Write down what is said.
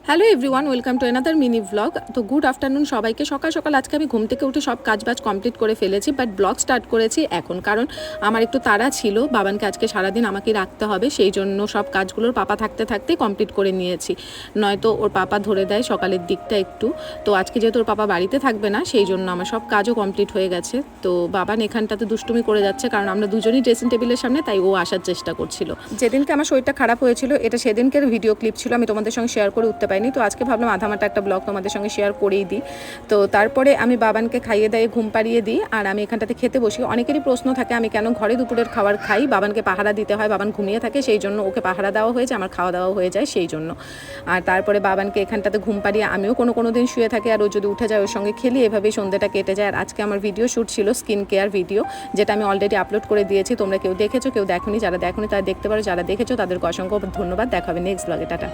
Hello everyone, welcome to another mini blog. তো good afternoon সবাইকে। সকাল সকাল আজকে আমি ঘুম থেকে উঠে সব কাজবাজ কমপ্লিট করে ফেলেছি, বাট ব্লগ স্টার্ট করেছি এখন, কারণ আমার একটু তাড়া ছিল। বাবানকে আজকে সারাদিন আমাকে রাখতে হবে, সেই জন্য সব কাজগুলোর পাপা থাকতে থাকতেই কমপ্লিট করে নিয়েছি, নয়তো ওর পাপা ধরে দেয় সকালের দিকটা একটু। তো আজকে যেহেতু ওর পাপা বাড়িতে থাকবে না, সেই জন্য আমার সব কাজও কমপ্লিট হয়ে গেছে। তো বাবান এখানটাতে দুষ্টুমি করে যাচ্ছে, কারণ আমরা দুজনই ড্রেসিং টেবিলের সামনে, তাই ও আসার চেষ্টা করছিল। যেদিনকে আমার শরীরটা খারাপ হয়েছিল, এটা সেদিনকের ভিডিও ক্লিপ ছিল, আমি তোমাদের সঙ্গে শেয়ার করে উঠতে পারিনি। তো আজকে ভাবলাম আধামাটা একটা ব্লগ তোমাদের সঙ্গে শেয়ার করেই দিই। তো তারপরে আমি বাবানকে খাইয়ে দিয়ে ঘুম পাড়িয়ে দিই, আর আমি এখানটাতে খেতে বসি। অনেকেরই প্রশ্ন থাকে আমি কেন ঘরে দুপুরের খাবার খাই, বাবানকে পাহারা দিতে হয়, বাবান ঘুমিয়ে থাকে, সেই জন্য ওকে পাহারা দেওয়া হয়েছে, আমার খাওয়া দাওয়া হয়ে যায় সেই জন্য। আর তারপরে বাবানকে এখানটাতে ঘুম পাড়িয়ে আমিও কোনো দিন শুয়ে থাকি, আর ও যদি উঠে যায় ওর সঙ্গে খেলি, এভাবেই সন্ধ্যাটা কেটে যায়। আর আজকে আমার ভিডিও শ্যুট ছিল, স্কিন কেয়ার ভিডিও, যেটা আমি অলরেডি আপলোড করে দিয়েছি। তোমরা কেউ দেখেছো, কেউ দেখোনি, যারা দেখোনি তারা দেখতে পারো, যারা দেখেছো তাদেরকে অসংখ্য ধন্যবাদ। দেখা হবে নেক্সট ব্লগে, টাটা।